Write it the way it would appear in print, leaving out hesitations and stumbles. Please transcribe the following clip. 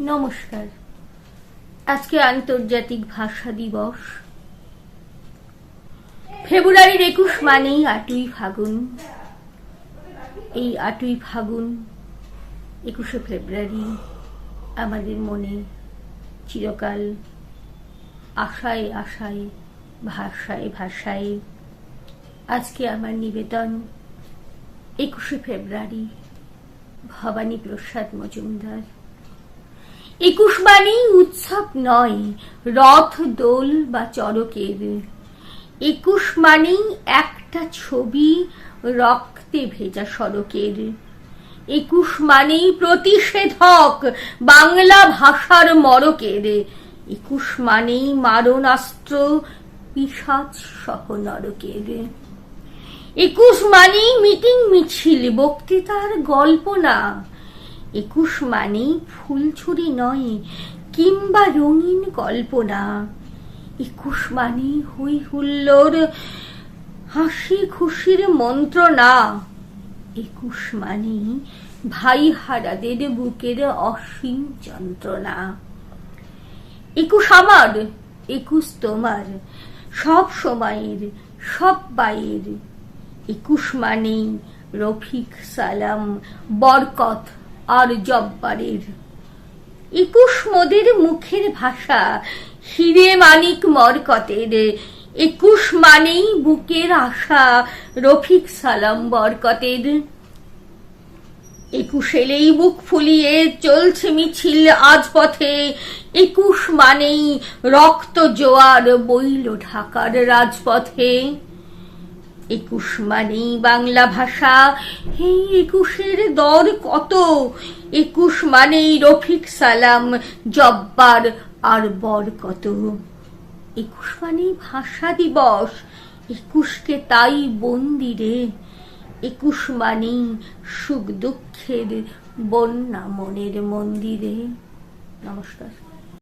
নমস্কার। আজকে আন্তর্জাতিক ভাষা দিবস। ফেব্রুয়ারির 21 মানেই 8ই ফাগুন। এই 8ই ফাগুন, 21শে ফেব্রুয়ারি আমাদের মনে চিরকাল আশায় আশায়, ভাষায় ভাষায়। আজকে আমার নিবেদন 21শে ফেব্রুয়ারি ভবানী প্রসাদ মজুমদার। 21 মানেই উৎসব নয় রথ দোল বা চড়কের। 21 মানেই একটা ছবি রক্তে ভেজা সড়কের। 21 মানেই প্রতিষেধক বাংলা ভাষার মরকের। 21 মানেই মারণাস্ত্র পিশাচ সহ নরকের। 21 মানেই মিটিং মিছিল বক্তৃতার গল্প না। 21 মানেই ফুলছুরি নয় কিংবা রঙিন কল্পনা। 21 মানেই হই হুল্লোড় হাসি খুশির মন্ত্রণা। 21 মানেই ভাই হারাদের বুকের অসীম যন্ত্রণা। 21 আমার, 21 তোমার, সব সময়ের, সব বাইয়ের। 21 মানেই রফিক, সালাম, বরকত আর জব্বারের। 21 মোদের মুখের ভাষা হিরে মানিক মরকতের। 21 মানেই বুকের আশা রফিক, সালাম, বরকতের। 21 এলেই বুক ফুলিয়ে চলছে মিছিল আজ পথে। 21 মানেই রক্ত জোয়ার বইল ঢাকার রাজপথে। 21 মানেই বাংলা ভাষা, এই 21-এর দর কত। 21 মানেই রফিক, সালাম, জব্বার আর বরকত। 21 মানেই ভাষা দিবস, 21কে তাই বন্দিরে। 21 মানেই সুখ দুঃখের বন্যা মনের মন্দিরে। নমস্কার।